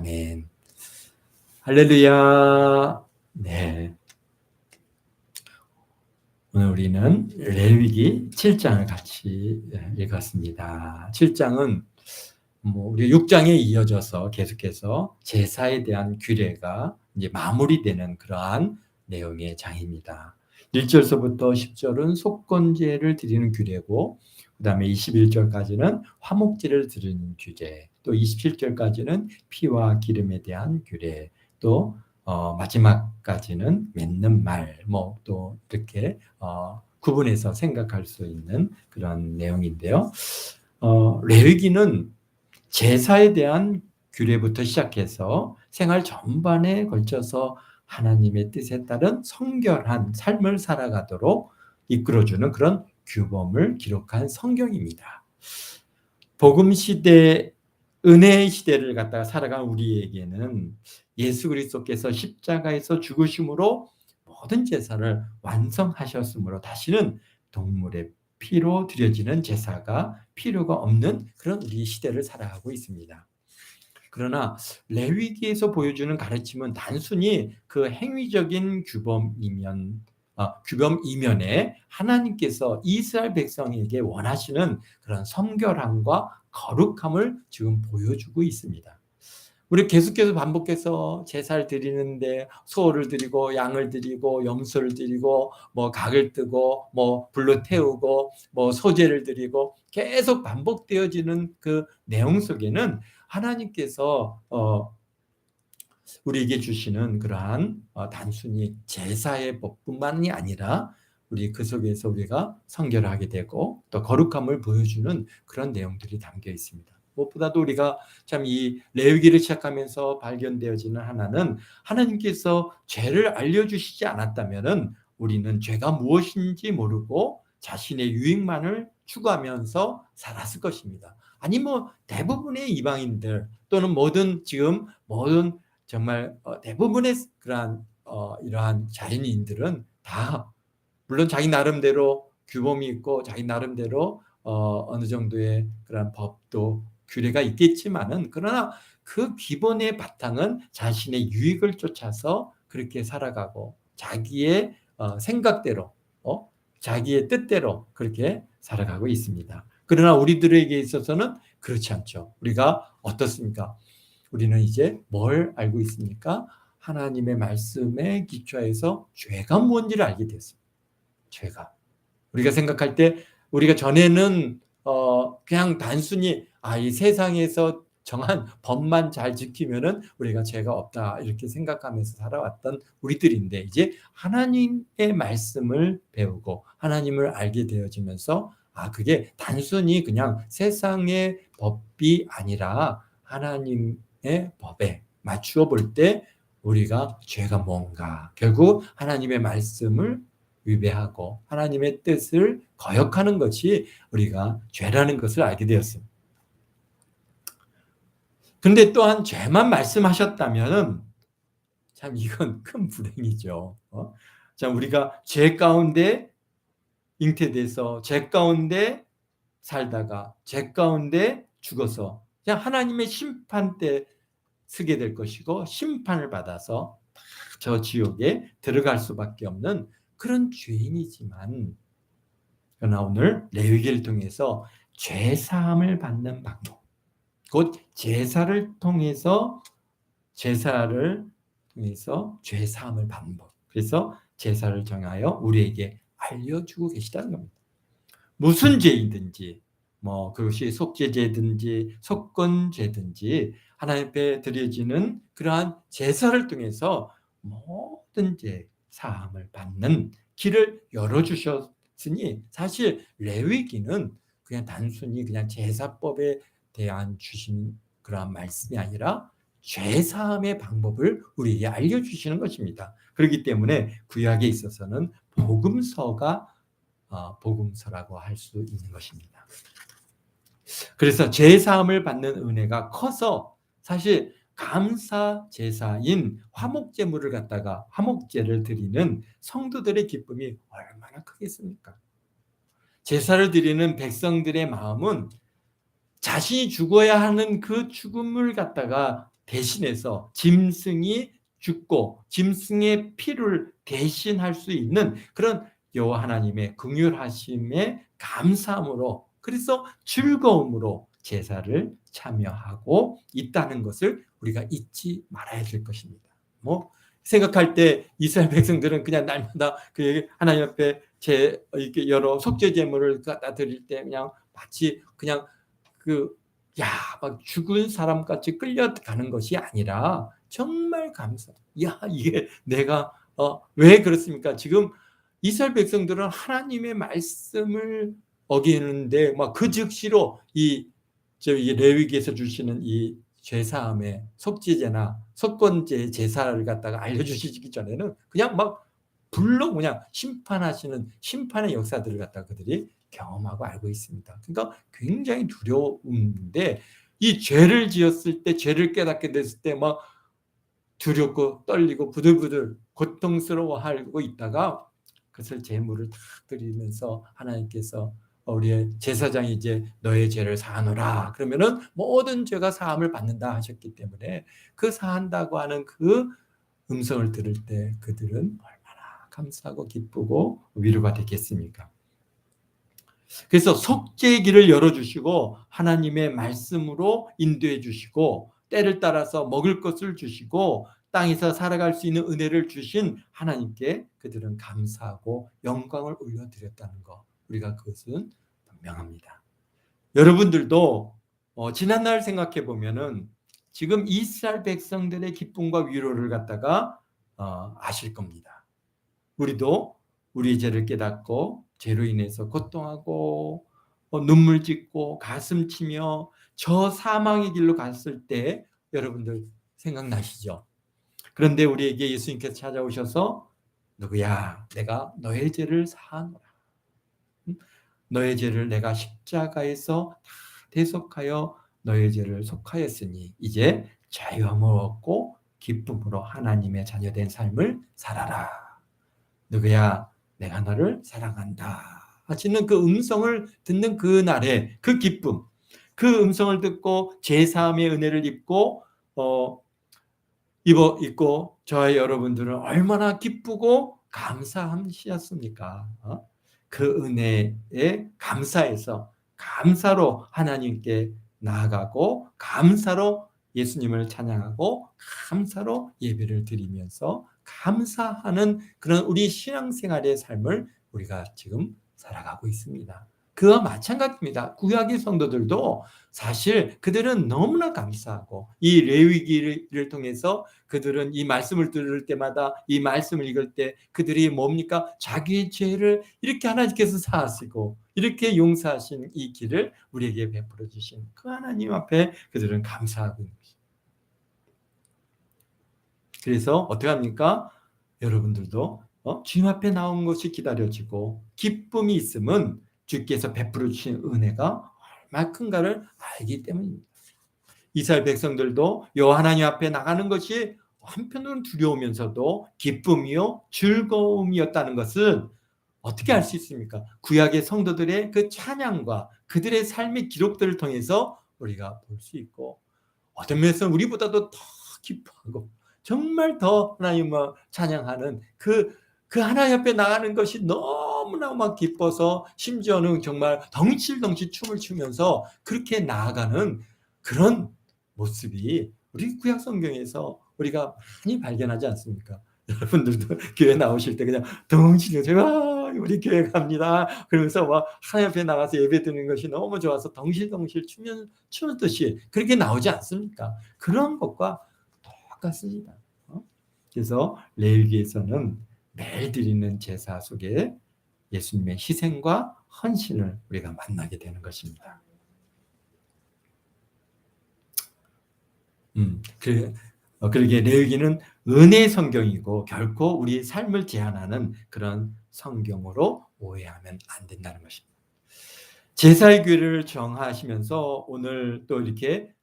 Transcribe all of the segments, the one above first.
아멘. 할렐루야. 네. 오늘 우리는 레위기 7장을 같이 읽었습니다. 7장은 우리 6장에 이어져서 계속해서 제사에 대한 규례가 이제 마무리되는 그러한 내용의 장입니다. 1절서부터 10절은 속건제를 드리는 규례고, 그 다음에 21절까지는 화목제를 드리는 규례, 또 27절까지는 피와 기름에 대한 규례, 또 마지막까지는 맺는 말, 또 이렇게 구분해서 생각할 수 있는 그런 내용인데요. 레위기는 제사에 대한 규례부터 시작해서 생활 전반에 걸쳐서 하나님의 뜻에 따른 성결한 삶을 살아가도록 이끌어주는 그런 규범을 기록한 성경입니다. 복음 시대, 은혜의 시대를 갖다가 살아간 우리에게는 예수 그리스도께서 십자가에서 죽으심으로 모든 제사를 완성하셨으므로 다시는 동물의 피로 드려지는 제사가 필요가 없는 그런 우리 시대를 살아가고 있습니다. 그러나 레위기에서 보여주는 가르침은 단순히 그 행위적인 규범 이면에 하나님께서 이스라엘 백성에게 원하시는 그런 성결함과 거룩함을 지금 보여주고 있습니다. 우리 계속해서 반복해서 제사를 드리는데 소를 드리고 양을 드리고 염소를 드리고 각을 뜨고 불로 태우고 소제를 드리고 계속 반복되어지는 그 내용 속에는 하나님께서 우리에게 주시는 그러한 단순히 제사의 법뿐만이 아니라 우리 그 속에서 우리가 성결하게 되고 또 거룩함을 보여주는 그런 내용들이 담겨 있습니다. 무엇보다도 우리가 참 이 레위기를 시작하면서 발견되어지는 하나는 하나님께서 죄를 알려주시지 않았다면은 우리는 죄가 무엇인지 모르고 자신의 유익만을 추구하면서 살았을 것입니다. 아니 대부분의 이방인들 또는 모든 정말 대부분의 그러한 이러한 자연인들은 다 물론 자기 나름대로 규범이 있고 자기 나름대로 어느 정도의 그런 법도 규례가 있겠지만은 그러나 그 기본의 바탕은 자신의 유익을 쫓아서 그렇게 살아가고 자기의 생각대로 자기의 뜻대로 그렇게 살아가고 있습니다. 그러나 우리들에게 있어서는 그렇지 않죠. 우리가 어떻습니까? 우리는 이제 뭘 알고 있습니까? 하나님의 말씀에 기초해서 죄가 뭔지를 알게 됐습니다. 죄가. 우리가 생각할 때 우리가 전에는 그냥 단순히 이 세상에서 정한 법만 잘 지키면은 우리가 죄가 없다 이렇게 생각하면서 살아왔던 우리들인데 이제 하나님의 말씀을 배우고 하나님을 알게 되어지면서 그게 단순히 그냥 세상의 법이 아니라 하나님의 법에 맞추어 볼 때 우리가 죄가 뭔가 결국 하나님의 말씀을 위배하고 하나님의 뜻을 거역하는 것이 우리가 죄라는 것을 알게 되었습니다. 그런데 또한 죄만 말씀하셨다면 참 이건 큰 불행이죠. 참 우리가 죄 가운데 잉태돼서 죄 가운데 살다가 죄 가운데 죽어서 그냥 하나님의 심판대 서게 될 것이고 심판을 받아서 저 지옥에 들어갈 수밖에 없는 그런 죄인이지만 그러나 오늘 레위기를 통해서 죄사함을 받는 방법, 곧 제사를 통해서 죄사함을 받는 법. 그래서 제사를 정하여 우리에게 알려주고 계시다는 겁니다. 무슨 죄이든지 그것이 속죄죄든지 속건죄든지 하나님 앞에 드려지는 그러한 제사를 통해서 모든 죄 사함을 받는 길을 열어주셨으니 사실 레위기는 그냥 단순히 그냥 제사법에 대한 주신 그러한 말씀이 아니라 죄사함의 방법을 우리에게 알려주시는 것입니다. 그렇기 때문에 구약에 있어서는 복음서라고 할 수 있는 것입니다. 그래서 제사함을 받는 은혜가 커서 사실 감사 제사인 화목제를 드리는 성도들의 기쁨이 얼마나 크겠습니까? 제사를 드리는 백성들의 마음은 자신이 죽어야 하는 그 죽음을 갖다가 대신해서 짐승이 죽고 짐승의 피를 대신할 수 있는 그런 여호와 하나님의 긍휼하심에 감사함으로, 그래서 즐거움으로 제사를 참여하고 있다는 것을 우리가 잊지 말아야 될 것입니다. 뭐 생각할 때 이스라엘 백성들은 그냥 날마다 그 하나님 앞에 이렇게 여러 속죄 제물을 갖다 드릴 때 그냥 마치 그냥 막 죽은 사람같이 끌려가는 것이 아니라 정말 감사. 이게 내가 왜 그렇습니까? 지금 이스라엘 백성들은 하나님의 말씀을 어기는데 막 그 즉시로 이 레위기에서 주시는 이 제사함의 속죄제나 속건제 제사를 갖다가 알려주시기 전에는 그냥 막 불로 그냥 심판하시는 심판의 역사들을 갖다가 그들이 경험하고 알고 있습니다. 그러니까 굉장히 두려운데, 이 죄를 지었을 때, 죄를 깨닫게 됐을 때 막 두렵고 떨리고 부들부들 고통스러워하고 있다가 그것을 제물을 탁 드리면서 하나님께서 우리의 제사장이 이제 너의 죄를 사하노라 그러면은 모든 죄가 사함을 받는다 하셨기 때문에 그 사한다고 하는 그 음성을 들을 때 그들은 얼마나 감사하고 기쁘고 위로가 되겠습니까? 그래서 속죄의 길을 열어주시고 하나님의 말씀으로 인도해 주시고 때를 따라서 먹을 것을 주시고 땅에서 살아갈 수 있는 은혜를 주신 하나님께 그들은 감사하고 영광을 올려드렸다는 것, 우리가 그것은 분명합니다. 여러분들도 지난날 생각해 보면은 지금 이스라엘 백성들의 기쁨과 위로를 갖다가 아실 겁니다. 우리도 우리의 죄를 깨닫고 죄로 인해서 고통하고 눈물 짓고 가슴 치며 저 사망의 길로 갔을 때 여러분들 생각나시죠? 그런데 우리에게 예수님께서 찾아오셔서 누구야? 내가 너의 죄를 사하노라. 너의 죄를 내가 십자가에서 다 대속하여 너의 죄를 속하였으니 이제 자유함을 얻고 기쁨으로 하나님의 자녀된 삶을 살아라. 누구야? 내가 너를 사랑한다 하시는 그 음성을 듣는 그 날에 그 기쁨, 그 음성을 듣고 제사함의 은혜를 입고 입고 저와 여러분들은 얼마나 기쁘고 감사하셨습니까? 그 은혜에 감사해서 감사로 하나님께 나아가고 감사로 예수님을 찬양하고 감사로 예배를 드리면서 감사하는 그런 우리 신앙생활의 삶을 우리가 지금 살아가고 있습니다. 그와 마찬가지입니다. 구약의 성도들도 사실 그들은 너무나 감사하고 이 레위기를 통해서 그들은 이 말씀을 들을 때마다 이 말씀을 읽을 때 그들이 뭡니까? 자기의 죄를 이렇게 하나님께서 사하시고 이렇게 용서하신 이 길을 우리에게 베풀어 주신 그 하나님 앞에 그들은 감사하고 있는 것입니다. 그래서 어떻게 합니까? 여러분들도 주님 앞에 나온 것이 기다려지고 기쁨이 있으면 주께서 베풀어 주신 은혜가 얼마나 큰가를 알기 때문입니다. 이스라엘 백성들도 여호와 하나님 앞에 나가는 것이 한편으로는 두려우면서도 기쁨이요 즐거움이었다는 것은 어떻게 알 수 있습니까? 구약의 성도들의 그 찬양과 그들의 삶의 기록들을 통해서 우리가 볼 수 있고, 어떤 면에서는 우리보다도 더 기뻐하고 정말 더 하나님을 찬양하는 그 하나님 앞에 나가는 것이 너무나 막 기뻐서 심지어는 정말 덩실덩실 춤을 추면서 그렇게 나아가는 그런 모습이 우리 구약 성경에서 우리가 많이 발견하지 않습니까? 여러분들도 교회 나오실 때 그냥 덩실덩실 우리 교회 갑니다 그러면서 막 하나님 앞에 나가서 예배 드리는 것이 너무 좋아서 덩실덩실 추듯이 그렇게 나오지 않습니까? 그런 것과 똑같습니다. 그래서 레위기에서는 매일 드리는 제사 속에 예수님의 희생과 헌신을 우리가 만나게 되는 것입니다. 그러기에 레위기는 은혜의 성경이고 결코 우리의 삶을 제한하는 그런 성경으로 오해하면 안 된다는 것입니다. 제사의 규례를 정하시면서 오늘 또 이렇게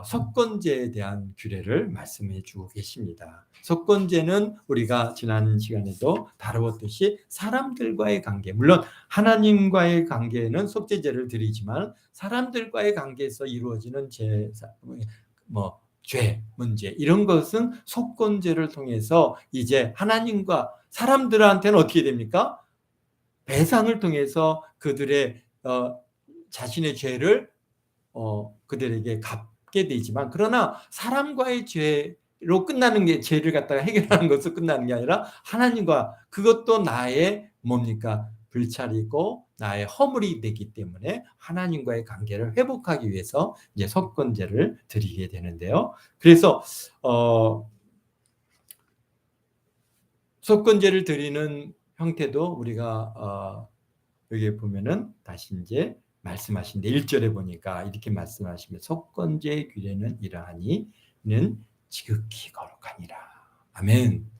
속건제에 대한 규례를 말씀해 주고 계십니다. 속건제는 우리가 지난 시간에도 다루었듯이 사람들과의 관계, 물론 하나님과의 관계는 속죄제를 드리지만 사람들과의 관계에서 이루어지는 제사, 죄, 문제 이런 것은 속건제를 통해서 이제 하나님과 사람들한테는 어떻게 됩니까? 배상을 통해서 그들의 자신의 죄를 그들에게 갚게 되지만, 그러나 사람과의 죄로 끝나는 게, 죄를 갖다가 해결하는 것으로 끝나는 게 아니라 하나님과, 그것도 나의 뭡니까? 불찰이고 나의 허물이 되기 때문에 하나님과의 관계를 회복하기 위해서 이제 속건제를 드리게 되는데요. 그래서 속건제를 드리는 형태도 우리가 여기 보면은 다시 이제 말씀하신데 1절에 보니까 이렇게 말씀하시면 속건제의 규례는 이러하니 는 지극히 거룩하니라. 아멘.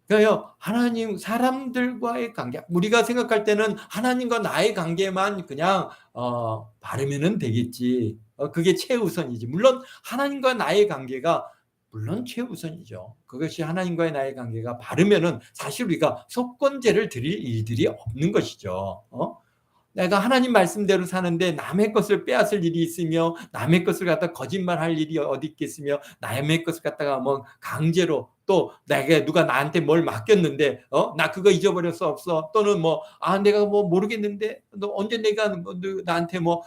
그러니까요, 하나님, 사람들과의 관계, 우리가 생각할 때는 하나님과 나의 관계만 그냥 바르면은 되겠지. 그게 최우선이지. 물론 하나님과 나의 관계가 물론 최우선이죠. 그것이 하나님과의 나의 관계가 바르면은 사실 우리가 속건제를 드릴 일들이 없는 것이죠. 내가 하나님 말씀대로 사는데 남의 것을 빼앗을 일이 있으며 남의 것을 갖다 거짓말할 일이 어디 있겠으며 남의 것을 갖다가 뭐 강제로, 또 내가 누가 나한테 뭘 맡겼는데 나 그거 잊어버렸어 없어, 또는 뭐 내가 뭐 모르겠는데 너 언제 내가 나한테 뭐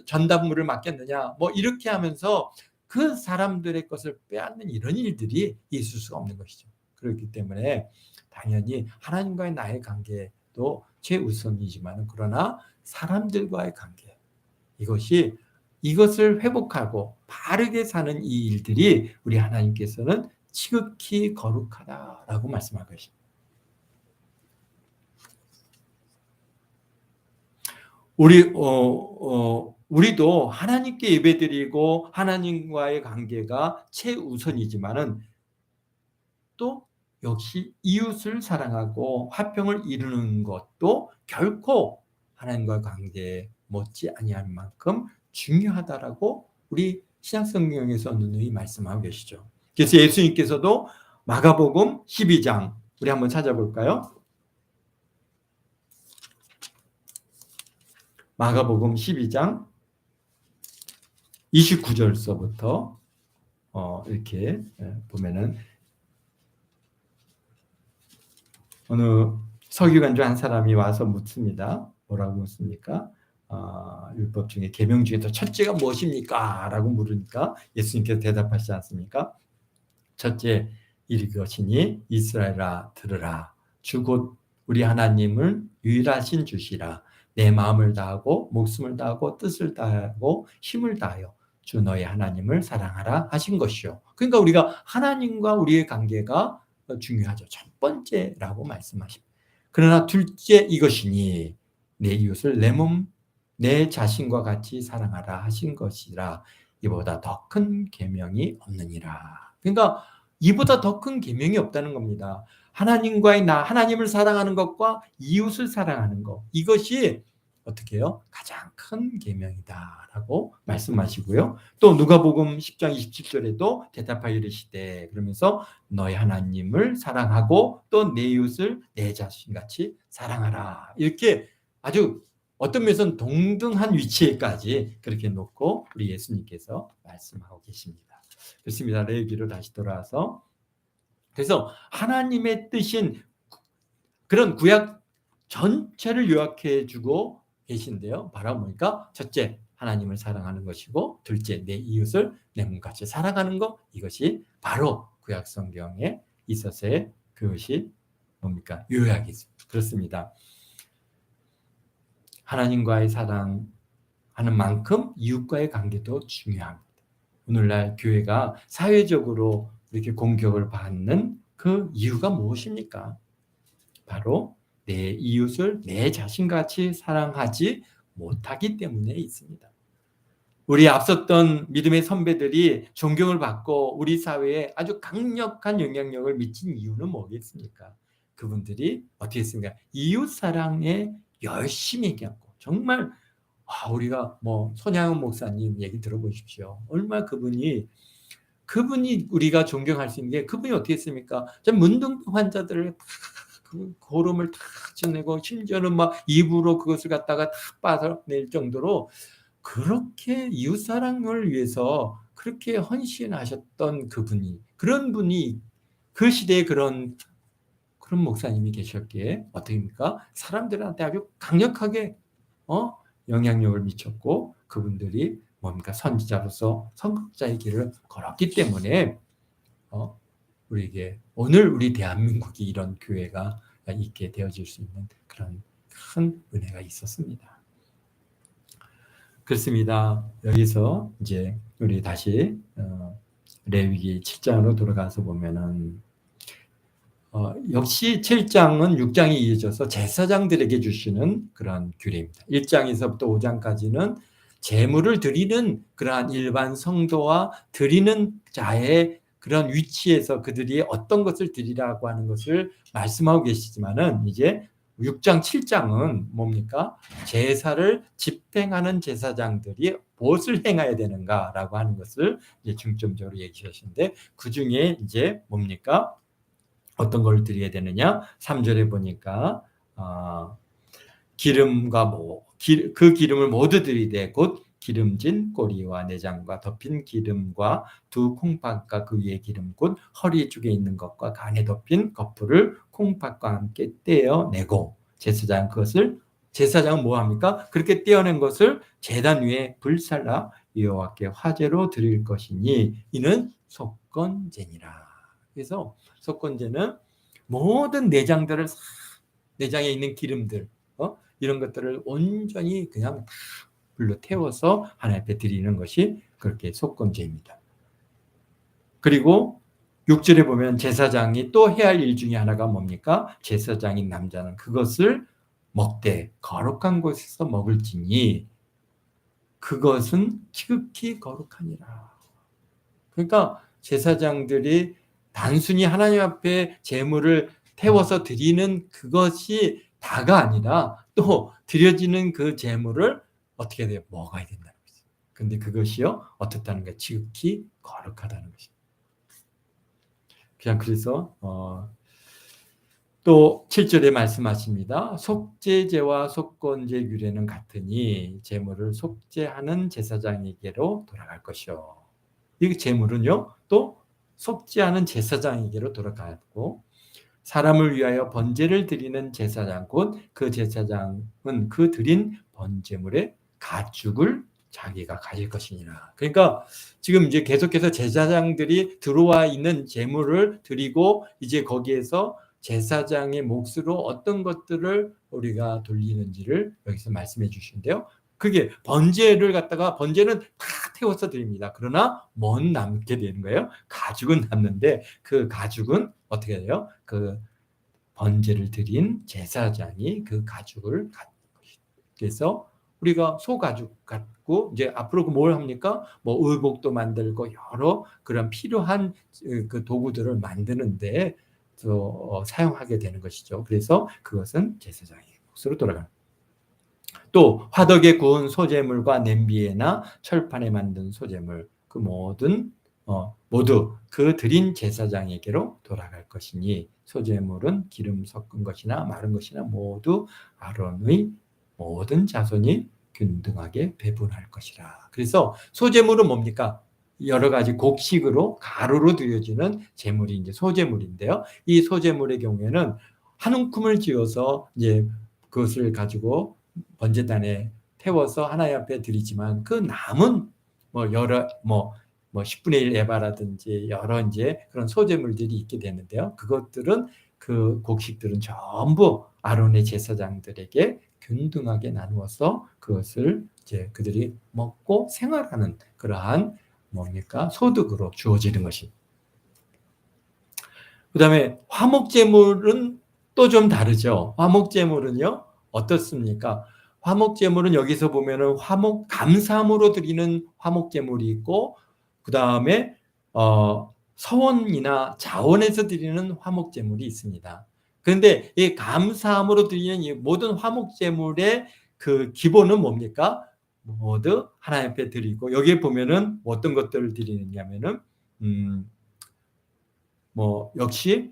전답물을 맡겼느냐, 뭐 이렇게 하면서 그 사람들의 것을 빼앗는 이런 일들이 있을 수가 없는 것이죠. 그렇기 때문에 당연히 하나님과의 나의 관계도 최우선이지만, 그러나 사람들과의 관계, 이것을 회복하고 바르게 사는 이 일들이 우리 하나님께서는 지극히 거룩하다라고 말씀하고 계십니다. 우리도 하나님께 예배드리고 하나님과의 관계가 최우선이지만은 또 역시 이웃을 사랑하고 화평을 이루는 것도 결코 하나님과 관계 못지 아니할 만큼 중요하다라고 우리 신약성경에서 누누이 말씀하고 계시죠. 그래서 예수님께서도 마가복음 12장 우리 한번 찾아볼까요? 마가복음 12장 29절서부터 이렇게 보면은 어느 서기관 중 한 사람이 와서 묻습니다. 뭐라고 묻습니까? 율법 중에 계명 중에서 첫째가 무엇입니까? 라고 물으니까 예수님께서 대답하시지 않습니까? 첫째 이것이니 이스라엘아 들으라. 주 곧 우리 하나님을 유일하신 주시라. 내 마음을 다하고 목숨을 다하고 뜻을 다하고 힘을 다하여 주 너의 하나님을 사랑하라 하신 것이요. 그러니까 우리가 하나님과 우리의 관계가 중요하죠. 첫 번째라고 말씀하십니다. 그러나 둘째 이것이니 내 이웃을 내 몸, 내 자신과 같이 사랑하라 하신 것이라. 이보다 더 큰 계명이 없느니라. 그러니까 이보다 더 큰 계명이 없다는 겁니다. 하나님과의 하나님을 사랑하는 것과 이웃을 사랑하는 것, 이것이 어떻게 해요? 가장 큰 계명이다라고 말씀하시고요. 또 누가복음 10장 27절에도 대답하여 이르시되, 그러면서 너의 하나님을 사랑하고 또 내 이웃을 내 자신같이 사랑하라. 이렇게 아주 어떤 면에서는 동등한 위치에까지 그렇게 놓고 우리 예수님께서 말씀하고 계십니다. 그렇습니다. 레위기로 다시 돌아와서, 그래서 하나님의 뜻인 그런 구약 전체를 요약해 주고 계신데요. 바라보니까 첫째 하나님을 사랑하는 것이고, 둘째 내 이웃을 내 몸같이 사랑하는 것, 이것이 바로 구약 성경에 있어서의 그것이 뭡니까? 요약이 그렇습니다. 하나님과의 사랑하는 만큼 이웃과의 관계도 중요합니다. 오늘날 교회가 사회적으로 이렇게 공격을 받는 그 이유가 무엇입니까? 바로 내 이웃을 내 자신같이 사랑하지 못하기 때문에 있습니다. 우리 앞섰던 믿음의 선배들이 존경을 받고 우리 사회에 아주 강력한 영향력을 미친 이유는 뭐겠습니까? 그분들이 어떻게 했습니까? 이웃 사랑에 열심히 얘기하고, 정말 우리가 뭐 손양은 목사님 얘기 들어보십시오. 얼마나 그분이 우리가 존경할 수 있는 게, 그분이 어떻게 했습니까? 문둥 환자들을 그 고름을 다 쳐내고, 심지어는 막 입으로 그것을 갖다가 다 빨아낼 정도로 그렇게 이웃사랑을 위해서 그렇게 헌신하셨던 그런 분이 그 시대에 그런 목사님이 계셨기에 어떻게 합니까? 사람들한테 아주 강력하게 영향력을 미쳤고, 그분들이 뭡니까? 선지자로서 선각자의 길을 걸었기 때문에 우리에게 오늘 우리 대한민국이 이런 교회가 있게 되어질 수 있는 그런 큰 은혜가 있었습니다. 그렇습니다. 여기서 이제 우리 다시 레위기 7장으로 돌아가서 보면은 역시 7장은 6장이 이어져서 제사장들에게 주시는 그런 규례입니다. 1장에서부터 5장까지는 제물을 드리는 그러한 일반 성도와 드리는 자의 그런 위치에서 그들이 어떤 것을 드리라고 하는 것을 말씀하고 계시지만은, 이제 6장, 7장은 뭡니까? 제사를 집행하는 제사장들이 무엇을 행해야 되는가라고 하는 것을 이제 중점적으로 얘기하시는데, 그 중에 이제 뭡니까? 어떤 걸 드려야 되느냐? 3절에 보니까 기름과 그 기름을 모두 드리되 곧 기름진 꼬리와 내장과 덮인 기름과 두 콩팥과 그 위에 기름 곧 허리 쪽에 있는 것과 간에 덮인 거풀을 콩팥과 함께 떼어내고, 제사장은 뭐합니까? 그렇게 떼어낸 것을 제단 위에 불살라 여호와께 화제로 드릴 것이니 이는 속건제니라. 그래서 속건제는 모든 내장에 있는 기름들, 이런 것들을 온전히 그냥 불로 태워서 하나님 앞에 드리는 것이 그렇게 속건제입니다. 그리고 6절에 보면 제사장이 또 해야 할 일 중에 하나가 뭡니까? 제사장인 남자는 그것을 먹되 거룩한 곳에서 먹을지니 그것은 지극히 거룩하니라. 그러니까 제사장들이 단순히 하나님 앞에 제물을 태워서 드리는 그것이 다가 아니라 또 드려지는 그 제물을 어떻게 돼요? 먹어야 된다는 거죠. 근데 그것이요, 어떻다는 게 지극히 거룩하다는 것입니다. 그냥 그래서 또 7절에 말씀하십니다. 속죄제와 속건제 규례는 같으니 제물을 속죄하는 제사장에게로 돌아갈 것이요. 이 제물은요, 또 속죄하는 제사장에게로 돌아가고, 사람을 위하여 번제를 드리는 제사장 곧 그 제사장은 그 드린 번제물의 가축을 자기가 가질 것이니라. 그러니까 지금 이제 계속해서 제사장들이 들어와 있는 제물을 드리고, 이제 거기에서 제사장의 몫으로 어떤 것들을 우리가 돌리는지를 여기서 말씀해 주시는데요. 그게 번제는 다 태워서 드립니다. 그러나 뭔 남게 되는 거예요? 가죽은 남는데 그 가죽은 어떻게 돼요? 그 번제를 드린 제사장이 그 가죽을 갖는 것이죠. 그래서 우리가 소가죽 갖고 이제 앞으로 뭘 합니까? 뭐 의복도 만들고 여러 그런 필요한 그 도구들을 만드는데 사용하게 되는 것이죠. 그래서 그것은 제사장의 몫으로 돌아갑니다. 또 화덕에 구운 소재물과 냄비에나 철판에 만든 소재물 그 모두 그 드린 제사장에게로 돌아갈 것이니 소재물은 기름 섞은 것이나 마른 것이나 모두 아론의 모든 자손이 균등하게 배분할 것이라. 그래서 소재물은 뭡니까? 여러 가지 곡식으로 가루로 드려지는 제물이 이제 소재물인데요. 이 소재물의 경우에는 한 움큼을 쥐어서 이제 그것을 가지고 번제단에 태워서 하나님 앞에 드리지만 그 남은 여러 10분의 1 에바라든지 여러 이제 그런 소재물들이 있게 되는데요. 그 곡식들은 전부 아론의 제사장들에게 균등하게 나누어서 그것을 이제 그들이 먹고 생활하는 그러한 소득으로 주어지는 것이. 그다음에 화목제물은 또 좀 다르죠. 화목제물은요 어떻습니까? 화목제물은 여기서 보면은 감사함으로 드리는 화목제물이 있고, 그 다음에 서원이나 자원에서 드리는 화목제물이 있습니다. 그런데 이 감사함으로 드리는 이 모든 화목제물의 그 기본은 뭡니까? 모두 하나님 앞에 드리고, 여기에 보면은 어떤 것들을 드리느냐면은 역시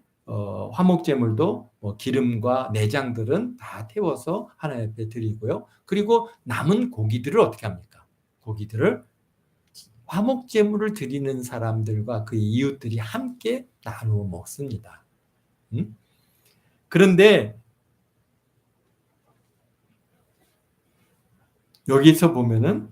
화목제물도 기름과 내장들은 다 태워서 하나님 앞에 드리고요. 그리고 남은 고기들을 어떻게 합니까? 고기들을 화목 제물을 드리는 사람들과 그 이웃들이 함께 나누어 먹습니다. 그런데 여기서 보면은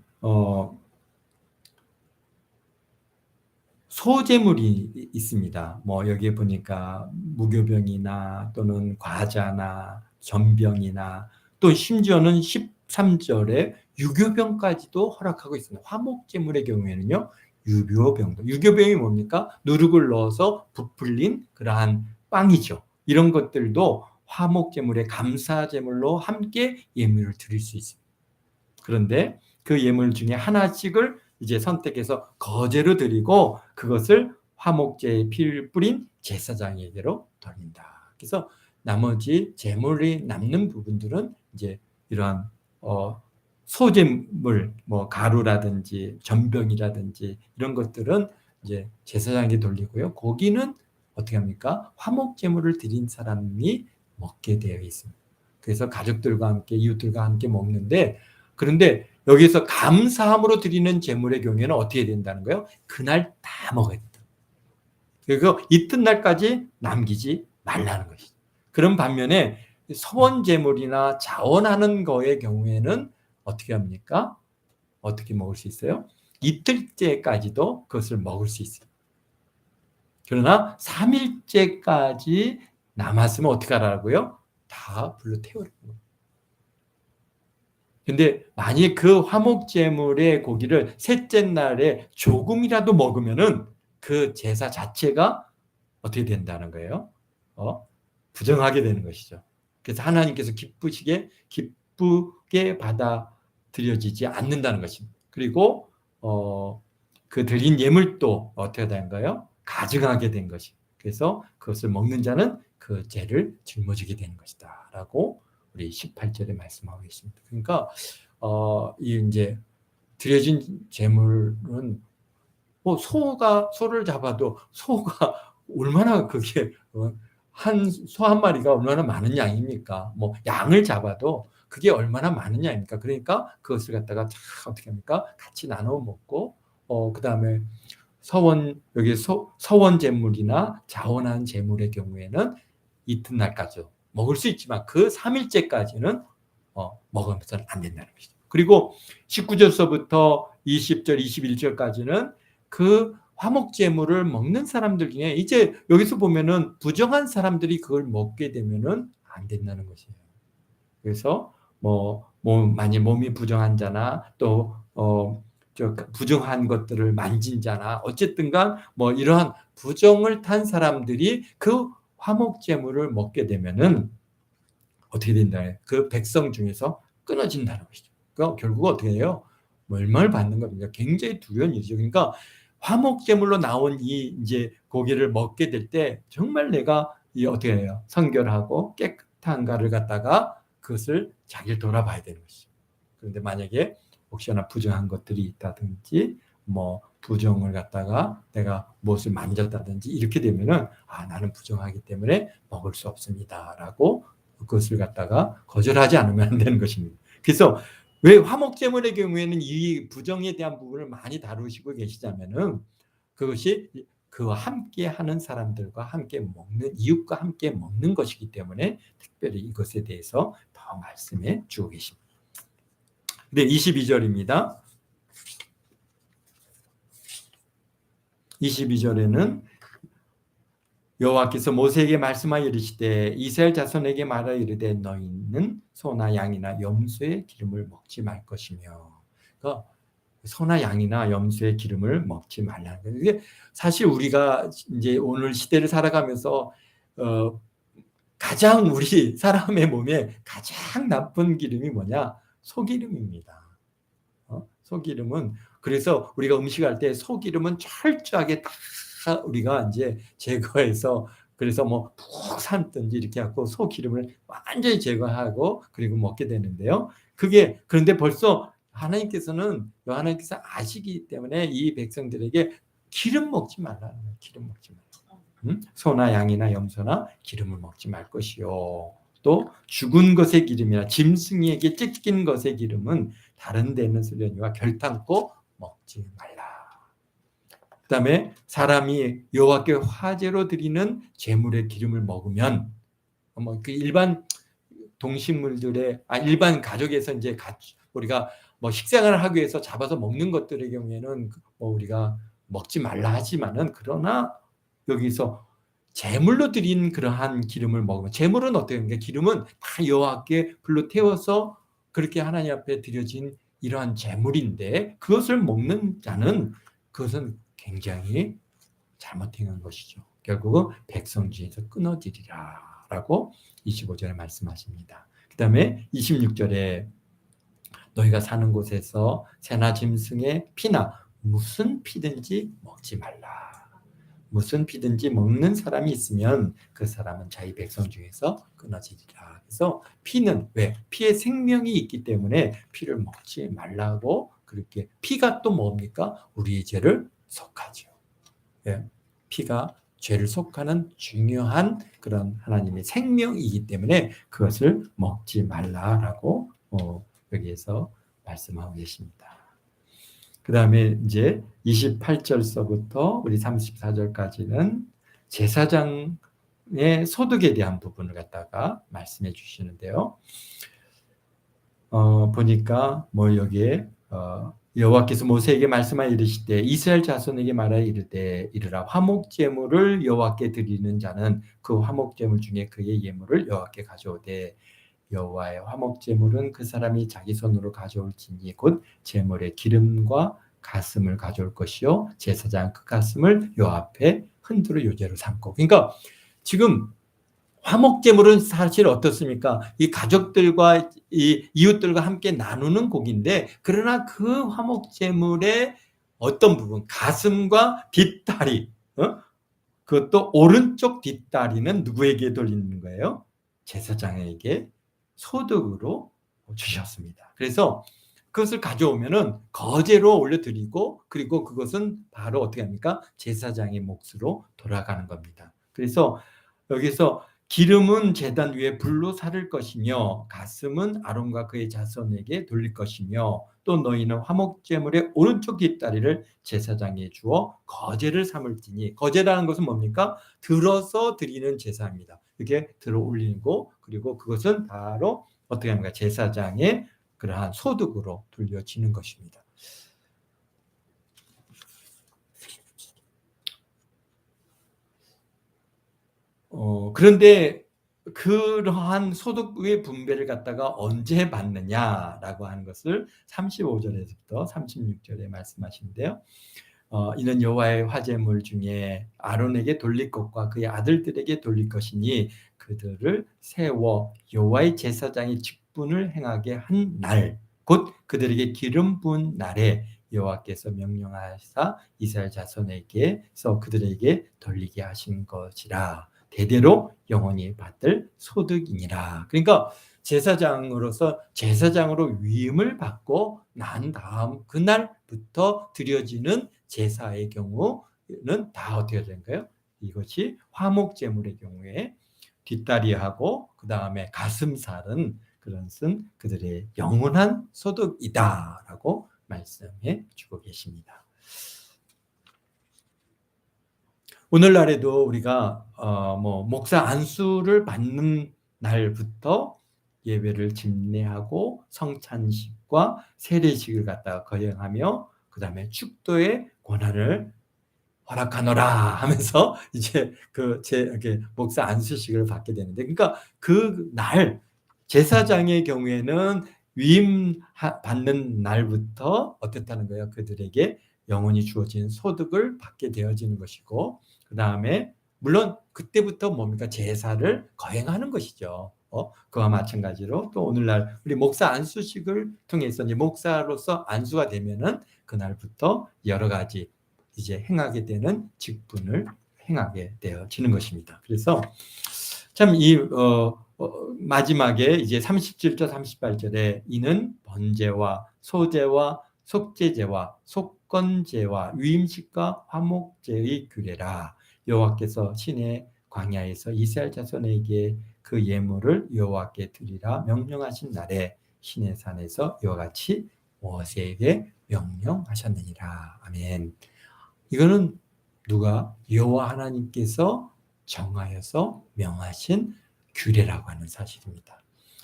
소제물이 있습니다. 뭐 여기에 보니까 무교병이나 또는 과자나 전병이나 또 심지어는 13절에 유교병까지도 허락하고 있습니다. 화목제물의 경우에는요, 유교병도. 유교병이 뭡니까? 누룩을 넣어서 부풀린 그러한 빵이죠. 이런 것들도 화목제물의 감사제물로 함께 예물을 드릴 수 있습니다. 그런데 그 예물 중에 하나씩을 이제 선택해서 거제로 드리고 그것을 화목제에 피를 뿌린 제사장에게로 돌린다. 그래서 나머지 제물이 남는 부분들은 이제 이러한 소제물, 뭐 가루라든지 전병이라든지 이런 것들은 이제 제사장에게 돌리고요. 고기는 어떻게 합니까? 화목제물을 드린 사람이 먹게 되어 있습니다. 그래서 가족들과 함께 이웃들과 함께 먹는데, 그런데 여기서 감사함으로 드리는 제물의 경우에는 어떻게 된다는 거예요? 그날 다 먹어야 된다. 그리고 이튿날까지 남기지 말라는 것이죠. 그런 반면에 서원 제물이나 자원하는 거의 경우에는 어떻게 합니까? 어떻게 먹을 수 있어요? 이틀째까지도 그것을 먹을 수 있어요. 그러나 3일째까지 남았으면 어떻게 하라고요? 다 불로 태우라는 거예요. 근데 만약 그 화목제물의 고기를 셋째 날에 조금이라도 먹으면은 그 제사 자체가 어떻게 된다는 거예요? 부정하게 되는 것이죠. 그래서 하나님께서 기쁘게 받아들여지지 않는다는 것입니다. 그리고 그 드린 예물도 어떻게 된 거예요? 가증하게 된 것이. 그래서 그것을 먹는 자는 그 죄를 짊어지게 되는 것이다. 라고 우리 18절에 말씀하고 있습니다. 그러니까 이 이제 드려진 제물은 뭐 소를 잡아도 소가 얼마나 그게 한 소 한 마리가 얼마나 많은 양입니까? 뭐 양을 잡아도 그게 얼마나 많은 양입니까? 그러니까 그것을 갖다가 어떻게 합니까? 같이 나눠 먹고 그다음에 여기 서원 제물이나 자원한 제물의 경우에는 이튿날까지 먹을 수 있지만 그 3일째까지는 먹으면서는 안 된다는 것이죠. 그리고 19절서부터 20절, 21절까지는 그 화목제물을 먹는 사람들 중에 이제 여기서 보면은 부정한 사람들이 그걸 먹게 되면은 안 된다는 것이에요. 그래서 많이 몸이 부정한 자나 또 부정한 것들을 만진 자나 어쨌든간 이러한 부정을 탄 사람들이 그 화목제물을 먹게 되면은 어떻게 된다는 그 백성 중에서 끊어진다는 것이죠. 그러니까 결국 어떻게 해요? 멸망을 받는 겁니다. 굉장히 두려운 일이죠. 그러니까 화목제물로 나온 이 이제 고기를 먹게 될 때 정말 내가 어떻게 해요? 성결하고 깨끗한가를 갖다가 그것을 자기를 돌아봐야 되는 것이죠. 그런데 만약에 혹시나 부정한 것들이 있다든지 부정을 갖다가 내가 무엇을 만졌다든지 이렇게 되면은 나는 부정하기 때문에 먹을 수 없습니다라고 그것을 갖다가 거절하지 않으면 안 되는 것입니다. 그래서 왜 화목제물의 경우에는 이 부정에 대한 부분을 많이 다루시고 계시자면은 그것이 그와 함께 하는 사람들과 함께 먹는 이웃과 함께 먹는 것이기 때문에 특별히 이것에 대해서 더 말씀해 주고 계십니다. 네, 22절입니다. 22절에는 여호와께서 모세에게 말씀하여 이르시되 이스라엘 자손에게 말하여 이르되 너희는 소나 양이나 염소의 기름을 먹지 말 것이며. 그러니까 소나 양이나 염소의 기름을 먹지 말라는 거예요. 이게 사실 우리가 이제 오늘 시대를 살아가면서 가장 우리 사람의 몸에 가장 나쁜 기름이 뭐냐? 소기름입니다. 소기름은 그래서 우리가 음식할 때 소기름은 철저하게 다 우리가 이제 제거해서 그래서 푹 삶든지 이렇게 하고 소기름을 완전히 제거하고 그리고 먹게 되는데요. 그런데 벌써 하나님께서 아시기 때문에 이 백성들에게 기름 먹지 말라는 거예요. 기름 먹지 말라. 소나 양이나 염소나 기름을 먹지 말 것이요. 또 죽은 것의 기름이나 짐승에게 찢긴 것의 기름은 다른 데는 쓰려니와 결탄코 먹지 말라. 그 다음에 사람이 여호와께 화제로 드리는 제물의 기름을 먹으면 그 일반 동식물들의 일반 가족에서 이제 우리가 식생활을 하기 위해서 잡아서 먹는 것들의 경우에는 우리가 먹지 말라 하지만은, 그러나 여기서 제물로 드린 그러한 기름을 먹으면, 제물은 어떻게 하는가? 기름은 다 여호와께 불로 태워서 그렇게 하나님 앞에 드려진 이러한 제물인데, 그것을 먹는 자는 그것은 굉장히 잘못된 것이죠. 결국은 백성 중에서 끊어지리라 라고 25절에 말씀하십니다. 그 다음에 26절에 너희가 사는 곳에서 새나 짐승의 피나 무슨 피든지 먹지 말라. 무슨 피든지 먹는 사람이 있으면 그 사람은 자기 백성 중에서 끊어지리라. 그래서 피는 왜? 피에 생명이 있기 때문에 피를 먹지 말라고, 그렇게 피가 또 뭡니까? 우리의 죄를 속하죠. 예. 피가 죄를 속하는 중요한 그런 하나님의 생명이기 때문에 그것을 먹지 말라라고 여기에서 말씀하고 계십니다. 그 다음에 이제 28절서부터 우리 34절까지는 제사장의 소득에 대한 부분을 갖다가 말씀해 주시는데요. 보니까 여기에 여호와께서 모세에게 말씀하여 이르시되 이스라엘 자손에게 말하여 이르라 화목 제물을 여호와께 드리는 자는 그 화목 제물 중에 그의 예물을 여호와께 가져오되 여호와의 화목 제물은 그 사람이 자기 손으로 가져올지니 곧 제물의 기름과 가슴을 가져올 것이요 제사장 그 가슴을 여호와 앞에 흔들어 요제로 삼고. 그러니까 지금 화목제물은 사실 어떻습니까? 이 가족들과 이 이웃들과 함께 나누는 고기인데, 그러나 그 화목제물의 어떤 부분, 가슴과 뒷다리, 그것도 오른쪽 뒷다리는 누구에게 돌리는 거예요? 제사장에게 소득으로 주셨습니다. 그래서 그것을 가져오면은 거제로 올려드리고, 그리고 그것은 바로 어떻게 합니까? 제사장의 몫으로 돌아가는 겁니다. 그래서 여기서 기름은 제단 위에 불로 사를 것이며 가슴은 아론과 그의 자손에게 돌릴 것이며 또 너희는 화목제물의 오른쪽 뒷다리를 제사장에 주어 거제를 삼을지니. 거제라는 것은 뭡니까? 들어서 드리는 제사입니다. 이렇게 들어 올리고, 그리고 그것은 바로 어떻게 합니까? 제사장의 그러한 소득으로 돌려지는 것입니다. 그런데 그러한 소득의 분배를 갖다가 언제 받느냐라고 하는 것을 35절에서부터 36절에 말씀하시는데요. 이는 여호와의 화제물 중에 아론에게 돌릴 것과 그의 아들들에게 돌릴 것이니 그들을 세워 여호와의 제사장의 직분을 행하게 한 날, 곧 그들에게 기름 부은 날에 여호와께서 명령하사 이스라엘 자손에게서 그들에게 돌리게 하신 것이라. 대대로 영원히 받을 소득이니라. 그러니까 제사장으로서 제사장으로 위임을 받고 난 다음 그날부터 드려지는 제사의 경우는 다 어떻게 되는가요? 이것이 화목제물의 경우에 뒷다리하고 그 다음에 가슴살은 그것은 그들의 영원한 소득이다라고 말씀해 주고 계십니다. 오늘날에도 우리가 목사 안수를 받는 날부터 예배를 집례하고 성찬식과 세례식을 갖다가 거행하며 그 다음에 축도의 권한을 허락하노라 하면서 이제 목사 안수식을 받게 되는데, 그러니까 그 날 제사장의 경우에는 위임 받는 날부터 어땠다는 거예요? 그들에게 영원히 주어진 소득을 받게 되어지는 것이고, 그 다음에 물론 그때부터 뭡니까? 제사를 거행하는 것이죠. 그와 마찬가지로 또 오늘날 우리 목사 안수식을 통해서 이제 목사로서 안수가 되면은 그날부터 여러 가지 이제 행하게 되는 직분을 행하게 되어지는 것입니다. 그래서 참 마지막에 이제 37절 38절에 이는 번제와 소제와 속죄제와 속건제와 위임식과 화목제의 규례라. 여호와께서 시내 광야에서 이스라엘 자손에게 그 예물을 여호와께 드리라 명령하신 날에 시내산에서 이와 같이 모세에게 명령하셨느니라. 아멘. 이거는 누가? 여호와 하나님께서 정하여서 명하신 규례라고 하는 사실입니다.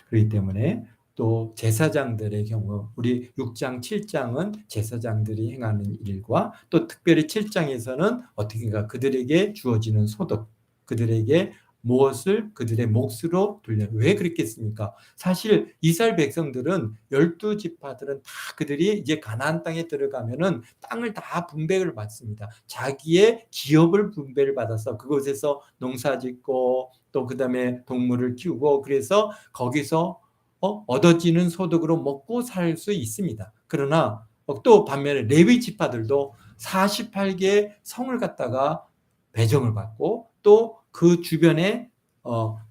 그렇기 때문에 또 제사장들의 경우 우리 6장 7장은 제사장들이 행하는 일과 또 특별히 7장에서는 어떻게인가 그들에게 주어지는 소득, 그들에게 무엇을 그들의 몫으로 돌려. 왜 그랬겠습니까? 사실 이스라엘 백성들은 12지파들은 다 그들이 이제 가나안 땅에 들어가면은 땅을 다 분배를 받습니다. 자기의 기업을 분배를 받아서 그곳에서 농사짓고 또 그다음에 동물을 키우고 그래서 거기서 얻어지는 소득으로 먹고 살 수 있습니다. 그러나 또 반면에 레위 지파들도 48개 성을 갖다가 배정을 받고 또 그 주변에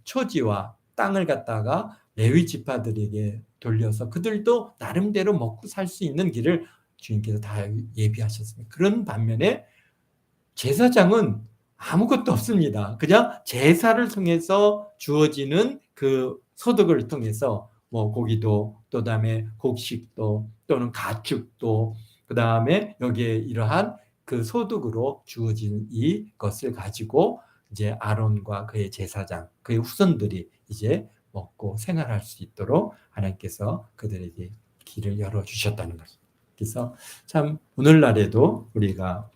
초지와 땅을 갖다가 레위 지파들에게 돌려서 그들도 나름대로 먹고 살 수 있는 길을 주님께서 다 예비하셨습니다. 그런 반면에 제사장은 아무것도 없습니다. 그냥 제사를 통해서 주어지는 그 소득을 통해서 뭐 고기도 또 다음에 곡식도 또는 가축도 그 다음에 여기에 이러한 그 소득으로 주어진 이것을 가지고 이제 아론과 그의 제사장, 그의 후손들이 이제 먹고 생활할 수 있도록 하나님께서 그들에게 길을 열어주셨다는 것입니다. 그래서 참 오늘날에도 우리가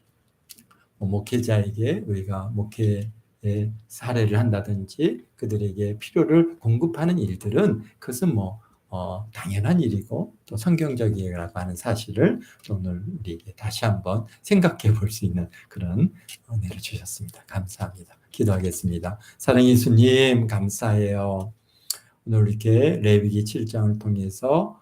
목회자에게 우리가 목회의 사례를 한다든지 그들에게 필요를 공급하는 일들은 그것은 당연한 일이고 또 성경적이라고 하는 사실을 오늘 우리에게 다시 한번 생각해 볼 수 있는 그런 은혜를 주셨습니다. 감사합니다. 기도하겠습니다. 사랑의 예수님 감사해요. 오늘 이렇게 레위기 7장을 통해서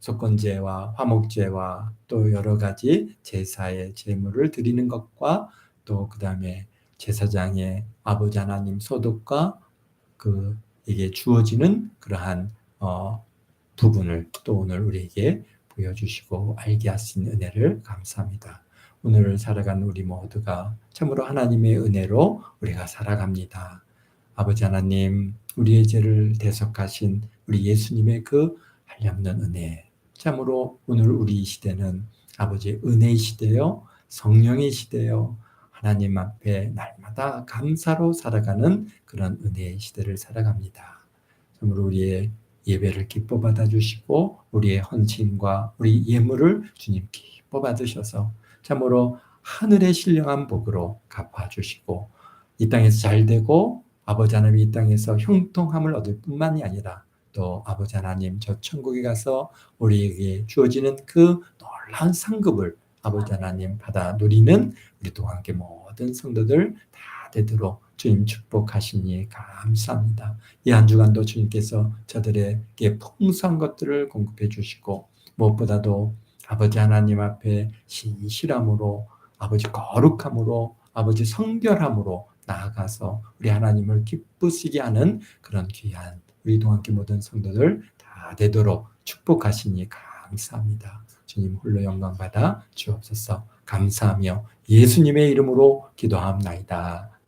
속건제와 화목제와 또 여러 가지 제사의 제물을 드리는 것과 또 그 다음에 제사장의 아버지 하나님 소득과 이게 주어지는 그러한 부분을 또 오늘 우리에게 보여주시고 알게 하신 은혜를 감사합니다. 오늘 살아가는 우리 모두가 참으로 하나님의 은혜로 우리가 살아갑니다. 아버지 하나님, 우리의 죄를 대속하신 우리 예수님의 그 한량없는 은혜, 참으로 오늘 우리 시대는 아버지의 은혜의 시대요, 성령의 시대요, 하나님 앞에 날마다 감사로 살아가는 그런 은혜의 시대를 살아갑니다. 참으로 우리의 예배를 기뻐 받아주시고 우리의 헌신과 우리 예물을 주님 기뻐 받으셔서 참으로 하늘의 신령한 복으로 갚아주시고 이 땅에서 잘되고 아버지 하나님 이 땅에서 형통함을 얻을 뿐만이 아니라 또 아버지 하나님 저 천국에 가서 우리에게 주어지는 그 놀라운 상급을 아버지 하나님 받아 누리는 우리 또 함께 모든 성도들 다 되도록 주님 축복하시니 감사합니다. 이 한 주간도 주님께서 저들에게 풍성한 것들을 공급해 주시고 무엇보다도 아버지 하나님 앞에 신실함으로 아버지 거룩함으로 아버지 성결함으로 나아가서 우리 하나님을 기쁘시게 하는 그런 귀한 우리도 함께 모든 성도들 다 되도록 축복하시니 감사합니다. 주님 홀로 영광 받아 주옵소서. 감사하며 예수님의 이름으로 기도합나이다.